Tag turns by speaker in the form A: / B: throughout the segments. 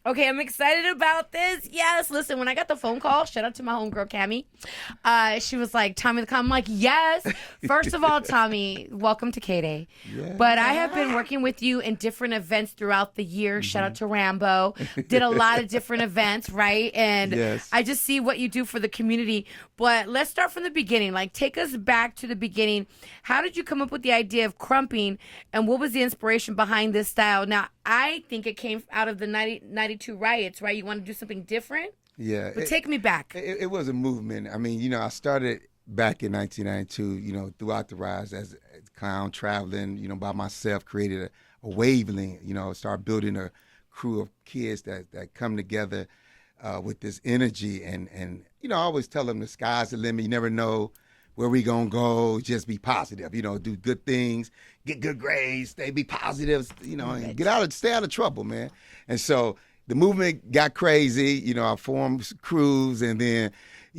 A: Okay, I'm excited about this. Yes, listen, when I got the phone call, shout out to my homegirl, Cammie. She was like, Tommy the Clown. I'm like, yes. First of all, Tommy, welcome to K-Day. But I have been
B: Yeah.
A: working with you in different events throughout the year. Shout out
B: Hmm.
A: to Rambo. Did a lot of different events, right? And
B: Yes.
A: I just see what you do for the community. But let's start from the beginning. Like, take us back to the beginning. How did you come up with the idea of crumping, and what was the inspiration behind this style? Now, I think it came out of the 92 riots, right? You want to do something different?
B: Yeah.
A: But take me back.
B: It was a movement. I mean, I started back in 1992, throughout the rise as a clown traveling, by myself, created a wavelength, started building a crew of kids that come together with this energy. And I always tell them the sky's the limit. You never know where we gonna go. Just be positive, do good things, get good grades, be positive,
A: Love
B: and
A: it.
B: stay out of trouble, man. And so the movement got crazy. I formed crews, and then,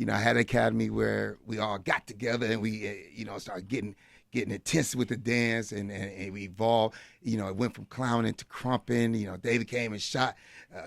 B: I had an academy where we all got together and we, started getting intense with the dance, and we evolved. It went from clowning to crumping. David came and shot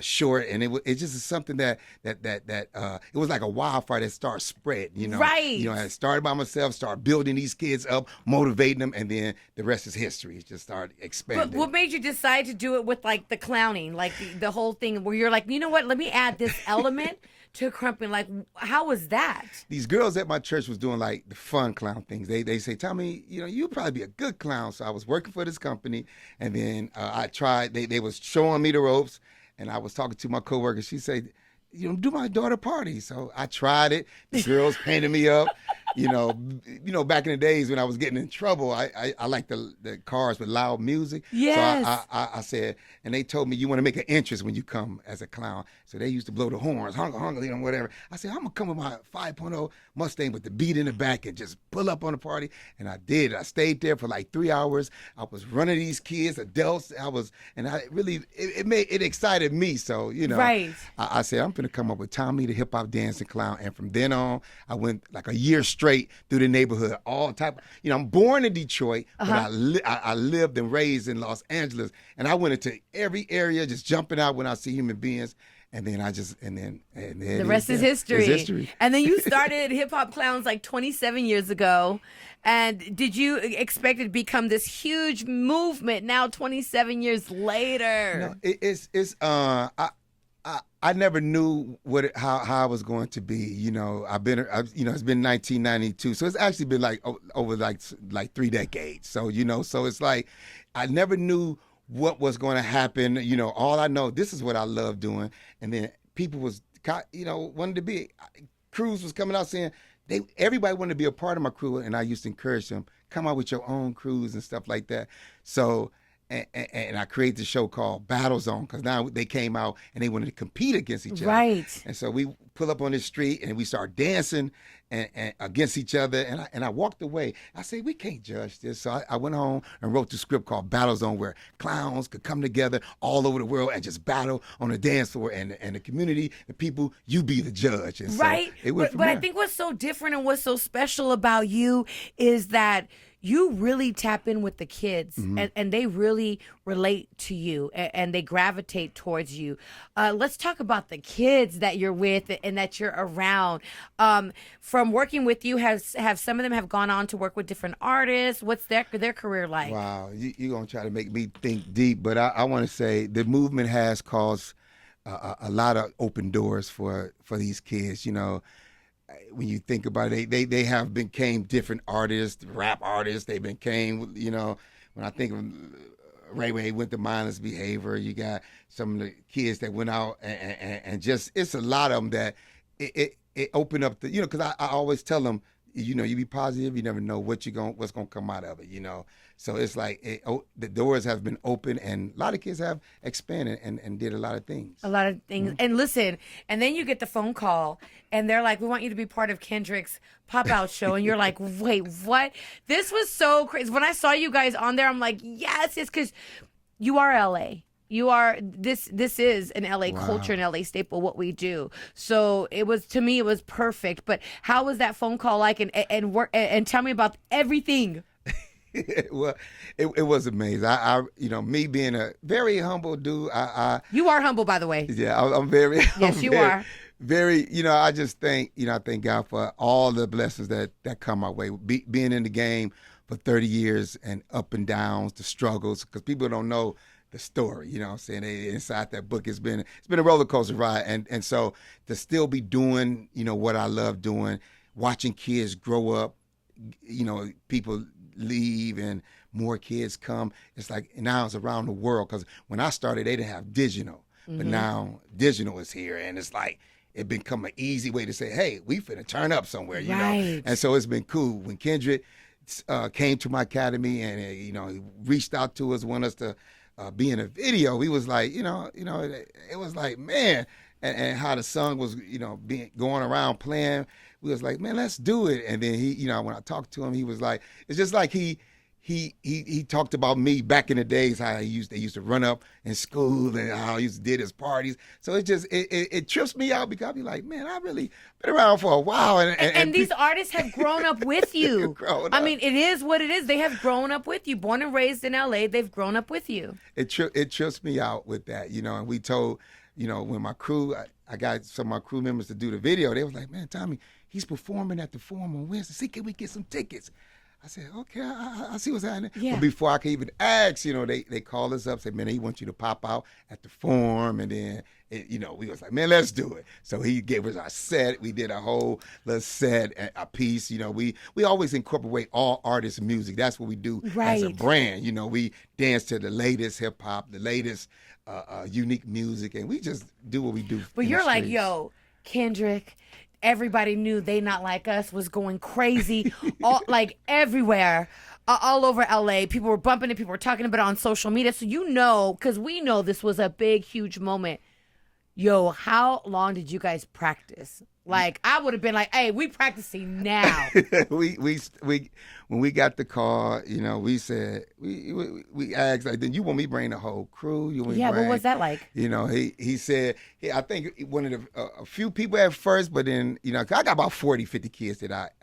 B: short, and it just is something that it was like a wildfire that started spreading.
A: Right.
B: I started by myself, started building these kids up, motivating them, and then the rest is history. It just started
A: But
B: expanding.
A: what made you decide to do it with like the clowning, like the whole thing where you're like, you know what, let me add this element to crumping? Like, how was that?
B: These girls at my church was doing like the fun clown things. They say, Tommy, you'd probably be a good clown. So I was working for this company, and then I tried. They was showing me the ropes, and I was talking to my coworker. She said, do my daughter party. So I tried it. The girls painted me up. Back in the days when I was getting in trouble, I liked the cars with loud music. So
A: Yes.
B: I said, and they told me, you want to make an entrance when you come as a clown. So they used to blow the horns, honk, honk, whatever. I said, I'm going to come with my 5.0 Mustang with the beat in the back and just pull up on the party. And I did. I stayed there for like 3 hours. I was running these kids, adults. And I really, it excited me. So,
A: Right.
B: I said, I'm going to come up with Tommy the hip hop dancing clown. And from then on, I went like a year straight through the neighborhood, all type. I'm born in Detroit, but I lived and raised in Los Angeles. And I went into every area just jumping out when I see human beings. And then
A: The rest is history.
B: It's history.
A: And then you started Hip Hop Clowns like 27 years ago. And did you expect it to become this huge movement now 27 years later?
B: No, it's I never knew how I was going to be. It's been 1992, so it's actually been like over like 3 decades. So so it's like I never knew what was going to happen. All I know, this is what I love doing. And then people was wanted to be. Crews was coming out saying everybody wanted to be a part of my crew, and I used to encourage them, come out with your own crews and stuff like that. So. And I created the show called Battle Zone because now they came out and they wanted to compete against each other.
A: Right.
B: And so we pull up on the street and we start dancing and against each other. And I walked away. I said, we can't judge this. So I went home and wrote the script called Battle Zone, where clowns could come together all over the world and just battle on the dance floor. And the community, the people, you be the judge. And so
A: Right.
B: it went from
A: But I
B: there.
A: think what's so different and what's so special about you is that you really tap in with the kids, and they really relate to you, and they gravitate towards you. Let's talk about the kids that you're with and that you're around. From working with you, have some of them have gone on to work with different artists? What's their career like?
B: Wow, you're going to try to make me think deep, but I want to say the movement has caused a lot of open doors for these kids. When you think about it, they have became different artists, rap artists. They became, when I think of Ray went to mindless behavior. You got some of the kids that went out and just, it's a lot of them that it opened up the, because I always tell them, you be positive. You never know what's gonna come out of it. So it's like the doors have been open, and a lot of kids have expanded and did a lot of things.
A: A lot of things. And listen, and then you get the phone call and they're like, we want you to be part of Kendrick's pop out show. And you're like, wait, what? This was so crazy. When I saw you guys on there, I'm like, yes, it's because you are LA. You are this is an LA culture, an LA staple, what we do. So it was, to me, it was perfect. But how was that phone call like, and work, and tell me about everything.
B: Well, it was amazing. Me being a very humble dude,
A: You are humble, by the way.
B: yeah, I'm very,
A: Yes, you are.
B: very, I just I thank God for all the blessings that come my way. Being in the game for 30 years and up and downs, the struggles, because people don't know the story. You know what I'm saying? Inside that book, it's been a roller coaster ride, and so to still be doing, what I love doing, watching kids grow up, people leave and more kids come. It's like now it's around the world, because when I started, they didn't have digital, but now digital is here, and it's like it become an easy way to say, hey, we finna turn up somewhere, you know. And so it's been cool when Kendrick came to my academy and he reached out to us, wanted us to be in a video. We was like, it was like, man, and how the song was, being going around playing. We was like, man, let's do it. And then he, when I talked to him, he was like, it's just like he talked about me back in the days, how they used to run up in school and how he used to did his parties. So it trips me out, because I'll be like, man, I really been around for a while.
A: And these artists have grown up with you. I mean, it is what it is. They have grown up with you. Born and raised in LA, they've grown up with you.
B: It trips me out with that, and we told, when my crew, I got some of my crew members to do the video, they was like, man, Tommy, he's performing at the Forum on Wednesday. See, can we get some tickets? I said, okay, I see what's happening.
A: Yeah.
B: But before I could even ask, they called us up, said, man, he wants you to pop out at the Forum. And then, we was like, man, let's do it. So he gave us our set. We did a whole little set, a piece. We always incorporate all artists' music. That's what we do as a brand. We dance to the latest hip hop, the latest unique music, and we just do what we do.
A: But you're like, yo, Kendrick, everybody knew They Not Like Us was going crazy, like everywhere, all over LA. People were bumping it. People were talking about it on social media. So because we know this was a big, huge moment. Yo, how long did you guys practice? Like, I would have been like, hey, we practicing now.
B: we when we got the call, we said, we asked, like, then you want me to bring the whole crew?
A: What was that like?
B: He said, I think one of a few people at first, but then, 'cause I got about 40, 50 kids that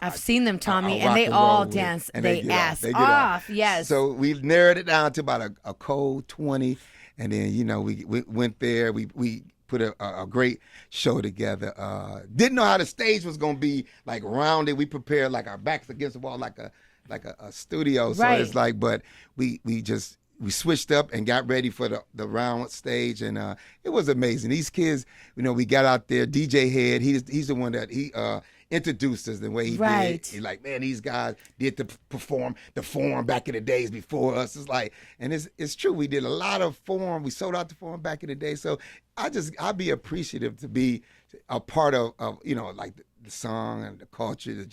A: I've seen them, Tommy, and they all dance they ass off. Yes.
B: So we narrowed it down to about a cold 20, and then, we went there, we put a great show together. Didn't know how the stage was gonna be like rounded. We prepared like our backs against the wall, like a studio. So it's like, but we switched up and got ready for the round stage, and it was amazing. These kids, we got out there. DJ Head, he's the one that he introduced us the way he did. He's like, man, these guys did the Forum back in the days before us. It's like, and it's true. We did a lot of Forum. We sold out the Forum back in the day. So I'd be appreciative to be a part of like the song and the culture.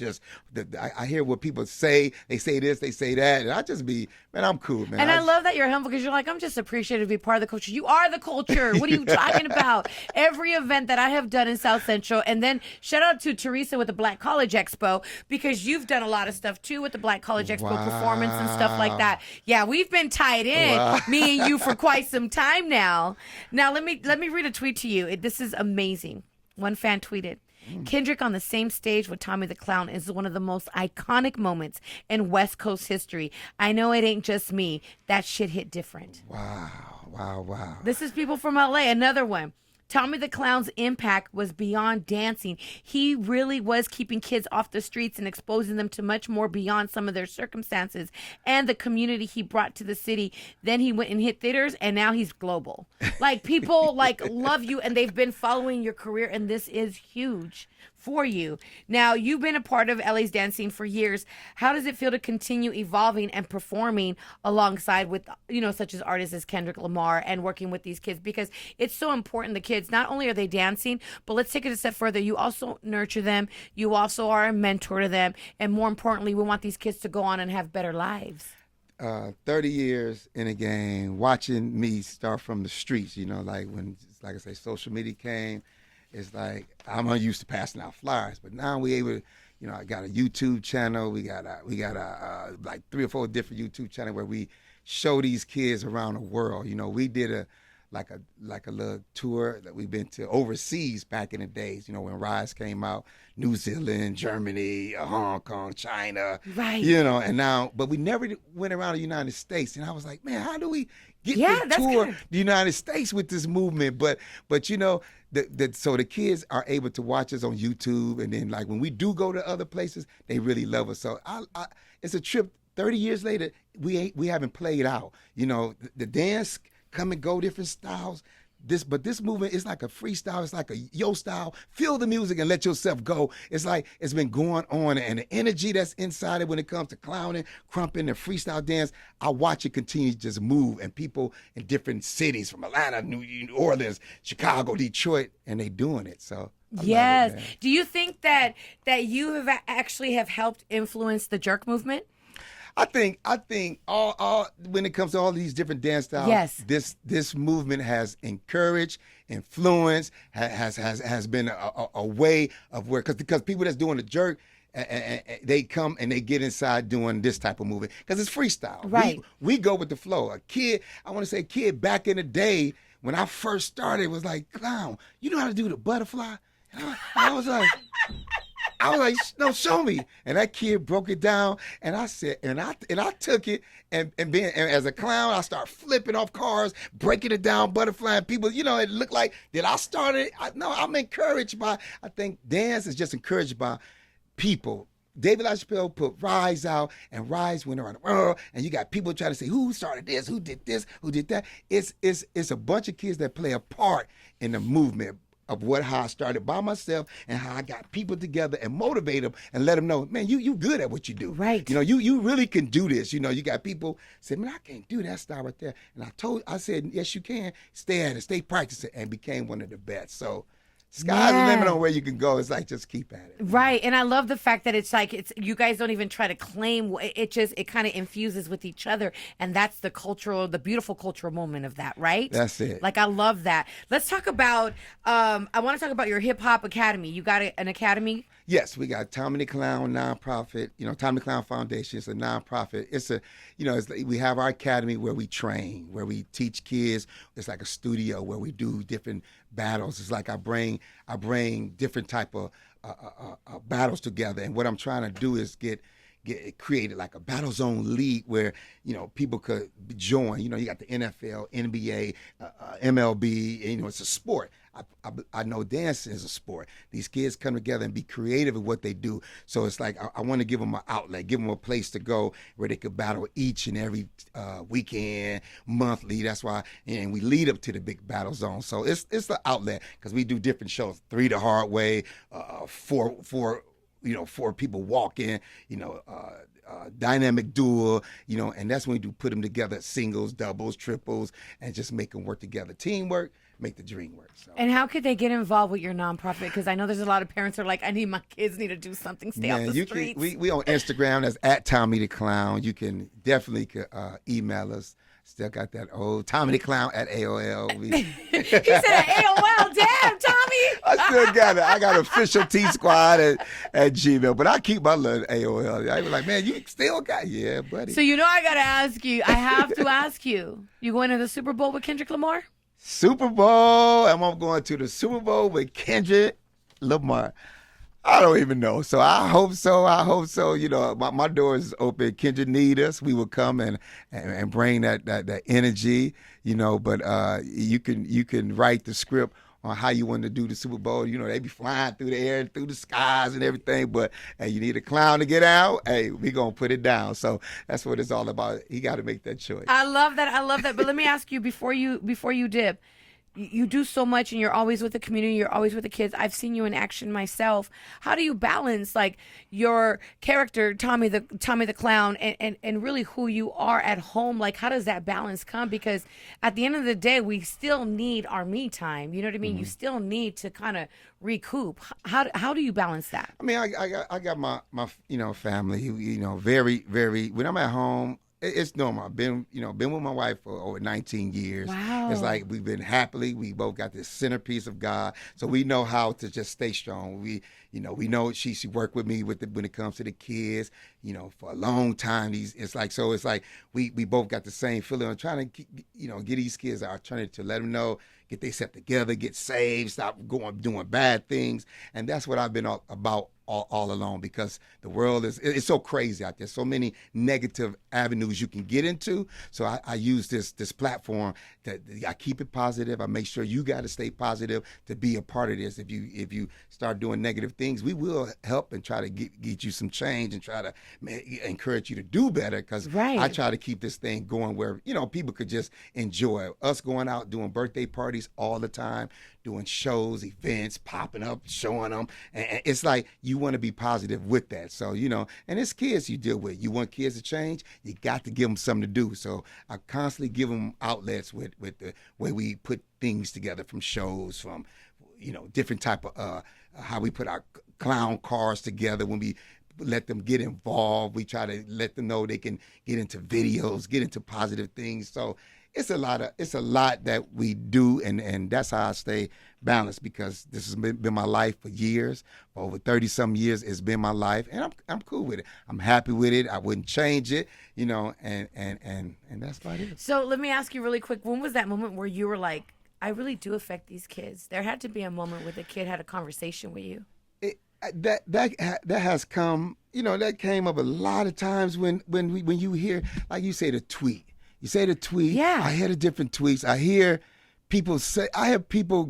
B: I hear what people say. They say this, they say that, and I just be, man, I'm cool, man.
A: And I love that you're humble, because you're like, I'm just appreciative to be part of the culture. You are the culture. What are you talking about? Every event that I have done in South Central, and then shout out to Teresa with the Black College Expo, because you've done a lot of stuff too with the Black College Expo performance and stuff like that. Yeah, we've been tied in, me and you, for quite some time now. Now let me read a tweet to you. This is amazing. One fan tweeted, Kendrick on the same stage with Tommy the Clown is one of the most iconic moments in West Coast history. I know it ain't just me. That shit hit different.
B: Wow.
A: This is people from LA. Another one. Tommy the Clown's impact was beyond dancing. He really was keeping kids off the streets and exposing them to much more beyond some of their circumstances and the community he brought to the city. Then he went and hit theaters, and now he's global. Like, people love you, and they've been following your career, and this is huge for you. Now, you've been a part of LA's dance scene for years. How does it feel to continue evolving and performing alongside with, such as artists as Kendrick Lamar, and working with these kids? Because it's so important. The kids, not only are they dancing, but let's take it a step further. You also nurture them. You also are a mentor to them. And more importantly, we want these kids to go on and have better lives.
B: 30 years in a game, watching me start from the streets, like when, like I say, social media came. It's like, I'm unused to passing out flyers, but now we able to, I got a YouTube channel. We got like 3 or 4 different YouTube channels where we show these kids around the world. We did like a little tour that we've been to overseas back in the days, when Rise came out, New Zealand, Germany, Hong Kong, China,
A: Right.
B: and now, but we never went around the United States. And I was like, man, how do we get
A: Yeah,
B: to
A: that's
B: tour
A: good.
B: the United States with this movement? But so the kids are able to watch us on YouTube, and then like when we do go to other places, they really love us. So it's a trip. 30 years later, we haven't played out. The dance come and go, different styles. But this movement is like a freestyle. It's like a yo style. Feel the music and let yourself go. It's like it's been going on, and the energy that's inside it when it comes to clowning, crumping, and freestyle dance. I watch it continue to just move, and people in different cities from Atlanta, New Orleans, Chicago, Detroit, and they doing it. So I
A: Yes.
B: love it, man.
A: Do you think that you have actually have helped influence the jerk movement?
B: I think all when it comes to all these different dance styles,
A: Yes.
B: this movement has encouraged, influenced, has been a way of where because people that's doing the jerk, they come and they get inside doing this type of movement because it's freestyle.
A: Right.
B: We go with the flow. I want to say a kid back in the day when I first started was like, clown, you know how to do the butterfly? And I was like. No, show me. And that kid broke it down, and I said, and I took it, and as a clown, I start flipping off cars, breaking it down, butterfly, and people, it looked like, did I start it? No, I'm encouraged by, I think dance is just encouraged by people. David LaChapelle put Rise out, and Rise went around the world, and you got people trying to say, who started this, who did that? It's a bunch of kids that play a part in the movement of how I started by myself and how I got people together and motivate them and let them know, man, you good at what you do.
A: Right.
B: You really can do this. You got people say, man, I can't do that style right there. And I said, yes, you can. Stay at it, stay practicing, and became one of the best. So sky's the limit on where you can go. It's like, just keep at it.
A: Right. And I love the fact that it's you guys don't even try to claim it kind of infuses with each other. And that's the beautiful cultural moment of that, right?
B: That's it.
A: Like, I love that. Let's talk about, I want to talk about your hip hop academy. You got an academy?
B: Yes, we got Tommy the Clown nonprofit. Tommy the Clown Foundation is a nonprofit. We have our academy where we train, where we teach kids. It's like a studio where we do different battles. It's like I bring different type of battles together. And what I'm trying to do is get created like a battle zone league where people could join. You got the NFL, NBA, MLB. And, it's a sport. I know dancing is a sport. These kids come together and be creative in what they do. So it's like I want to give them an outlet, give them a place to go where they could battle each and every weekend, monthly. That's why, and we lead up to the big battle zone. So it's the outlet because we do different shows. 3 the Hard Way, four people walk in, dynamic duel, and that's when we do put them together, singles, doubles, triples, and just make them work together. Teamwork, make the dream work. So.
A: And how could they get involved with your nonprofit? Because I know there's a lot of parents who are like, my kids need to do something, stay off the streets.
B: We on Instagram, that's at Tommy the Clown. You can definitely email us. Still got that old Tommy the Clown at AOL.
A: He said AOL, damn, Tommy.
B: I still got it. I got official T Squad at Gmail, but I keep my little AOL. I was like, man, you still got, yeah, buddy.
A: So I got to ask you, I have to ask you, you going to the Super Bowl with Kendrick Lamar?
B: Super Bowl, and I'm going to the Super Bowl with Kendrick Lamar. I don't even know. So I hope so. My door is open. Kendrick need us. We will come and bring that energy, but you can write the script on how you want to do the Super Bowl. They be flying through the air and through the skies and everything, but hey, you need a clown to get out. Hey, we going to put it down. So that's what it's all about. He got to make that choice.
A: I love that. But let me ask you before you dip, you do so much and you're always with the community, you're always with the kids. I've seen you in action myself. How do you balance like your character, Tommy the Clown, and really who you are at home? Like, how does that balance come? Because at the end of the day, we still need our me time. You know what I mean? Mm-hmm. You still need to kind of recoup. How do you balance that?
B: I mean, I got my family, very, very, when I'm at home, It's normal. I've been with my wife for over 19 years.
A: Wow.
B: It's like we've been happily. We both got this centerpiece of God, so we know how to just stay strong. We know she worked with me when it comes to the kids. For a long time. It's like we both got the same feeling on trying to get these kids an alternative, to let them know, get they set together, get saved, stop doing bad things, and that's what I've been about all along, because the world it's so crazy out there, so many negative avenues you can get into. So I use this platform I keep it positive. I make sure you got to stay positive to be a part of this. If you start doing negative things, we will help and try to get you some change and try to encourage you to do better, because I try to keep this thing going where people could just enjoy us going out doing birthday parties all the time, doing shows, events, popping up, showing them. And it's like you want to be positive with that. So, and it's kids you deal with. You want kids to change, you got to give them something to do. So I constantly give them outlets with the way we put things together, from shows, from, different type of, how we put our clown cars together. When we let them get involved, we try to let them know they can get into videos, get into positive things. So it's a lot that we do, and that's how I stay balanced, because this has been my life for years. For over 30-some years, it's been my life, and I'm cool with it. I'm happy with it. I wouldn't change it, and that's about it.
A: So let me ask you really quick, when was that moment where you were like, I really do affect these kids? There had to be a moment where the kid had a conversation with you.
B: That has come, that came up a lot of times when you hear, like you say, the tweet. You say the tweet.
A: Yeah.
B: I hear the different tweets. I hear people say,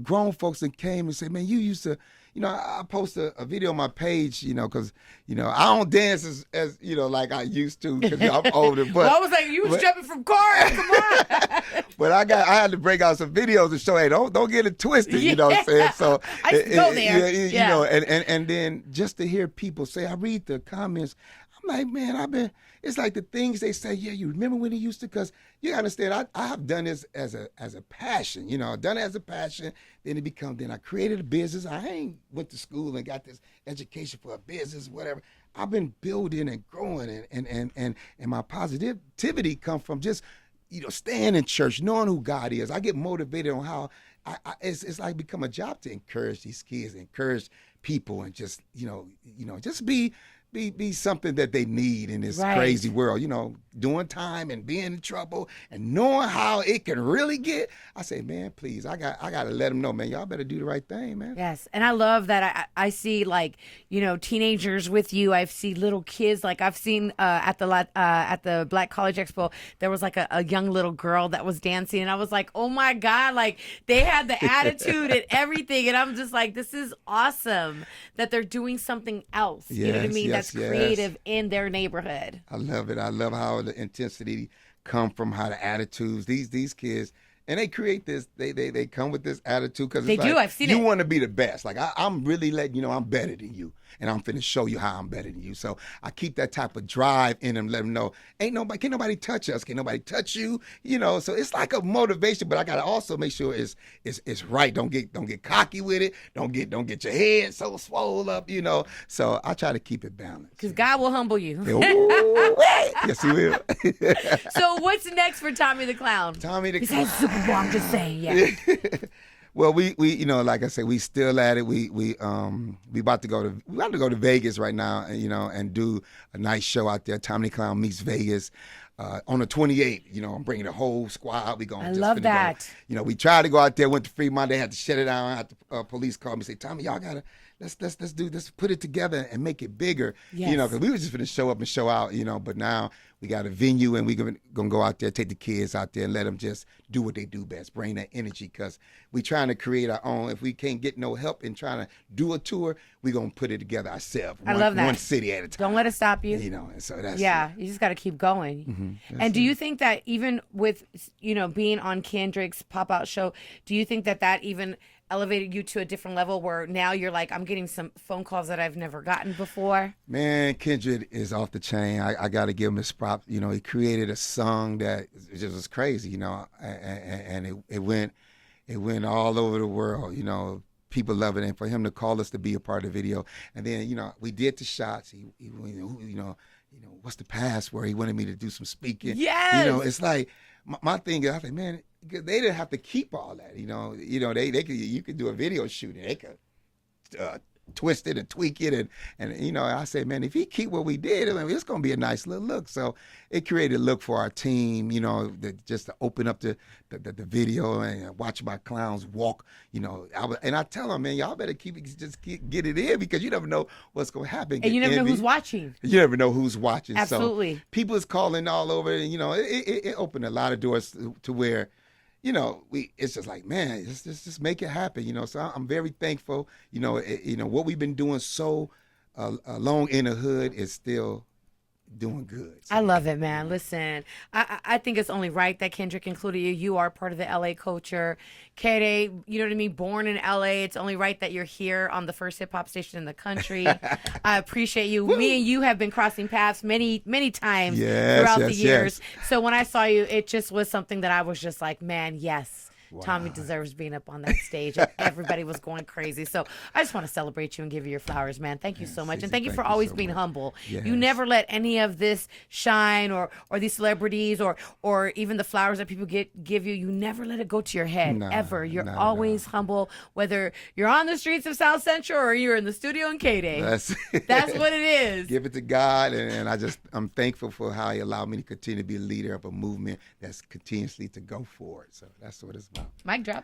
B: grown folks that came and say, man, you used to, I post a video on my page, because, I don't dance as like I used to, because I'm older. But
A: well, I was like, you was jumping from cars. Come on.
B: But I had to break out some videos to show, hey, don't get it twisted. You know what I'm saying? So
A: I used to go there.
B: And then just to hear people say, I read the comments, I'm like, man, it's like the things they say, yeah, you remember when he used to, because you understand, I have done this as a passion, I've done it as a passion, then I created a business. I ain't went to school and got this education for a business, whatever. I've been building and growing, and my positivity come from just, staying in church, knowing who God is. I get motivated on how it's like become a job to encourage these kids, encourage people, and just, just be something that they need in this crazy world, doing time and being in trouble and knowing how it can really get. I say, man, please, I got to let them know, man, y'all better do the right thing, man.
A: Yes. And I love that I see, like, teenagers with you. I've seen little kids. Like, I've seen at the Black College Expo, there was like a young little girl that was dancing, and I was like, oh my God, like, they had the attitude and everything. And I'm just like, this is awesome that they're doing something else. You know what I mean? That's creative in their neighborhood.
B: I love it. I love how the intensity come from, how the attitudes, these kids, and they create this, they come with this attitude, because
A: they do. I've seen it.
B: You want to be the best. Like, I'm really letting you know I'm better than you, and I'm finna show you how I'm better than you. So I keep that type of drive in them, let them know, can't nobody touch us, can't nobody touch you, So it's like a motivation, but I gotta also make sure it's right. Don't get cocky with it. Don't get your head so swole up, So I try to keep it balanced.
A: Because God will humble you.
B: Yes, He will.
A: So what's next for Tommy the Clown?
B: Tommy the
A: Clown. Super Bowl, I'm just saying, yeah.
B: Well, we like I said, we still at it. We about to go to Vegas right now, and do a nice show out there. Tommy the Clown meets Vegas. On the 28th, I'm bringing the whole squad. I
A: love that.
B: We tried to go out there, went to Fremont. They had to shut it down. Police called me and say, Tommy, y'all gotta let's do this, put it together and make it bigger.
A: Yes.
B: Because we were just gonna show up and show out. But now we got a venue, and we're gonna go out there, take the kids out there, and let them just do what they do best, bring that energy. Because we're trying to create our own. If we can't get no help in trying to do a tour, we're gonna put it together ourselves.
A: I love that.
B: One city at a time.
A: Don't let it stop you.
B: And so that's
A: you just got to keep going.
B: Mm-hmm.
A: And do you think that even with being on Kendrick's pop-out show, do you think that even elevated you to a different level where now you're like, I'm getting some phone calls that I've never gotten before?
B: Man, Kendrick is off the chain. I got to give him his props. He created a song that just was crazy, and it went all over the world, people love it. And for him to call us to be a part of the video. And then, we did the shots. He what's the password? He wanted me to do some speaking.
A: Yes.
B: It's like my thing is, I think, man, they didn't have to keep all that. They could, you could do a video shooting. They could twist it and tweak it, and I say, man, if he keep what we did, it's gonna be a nice little look. So it created a look for our team, just to open up the video and watch my clowns walk. And I tell them, man, y'all better get it in, because you never know what's gonna happen.
A: And you never know who's watching.
B: You never know who's watching.
A: Absolutely.
B: So people is calling all over, and it opened a lot of doors to where, it's just like, man, just make it happen, So I'm very thankful. What we've been doing so long in the hood is still doing good. So.
A: I love it, man. Listen, I think it's only right that Kendrick included you. You are part of the LA culture. K-Day, you know what I mean? Born in LA. It's only right that you're here on the first hip hop station in the country. I appreciate you. Me and you have been crossing paths many, many times throughout the years. Yes. So when I saw you, it just was something that I was just like, man, yes. Wow. Tommy deserves being up on that stage. Everybody was going crazy. So I just want to celebrate you and give you your flowers, man. Thank you so much. And thank you for always being humble. Yes. You never let any of this shine, or these celebrities or even the flowers that people give you. You never let it go to your head, ever. You're always humble, whether you're on the streets of South Central or you're in the studio in K-Day. That's what it is.
B: Give it to God. And I'm thankful for how he allowed me to continue to be a leader of a movement that's continuously to go forward. So that's what it's about.
A: Mic drop.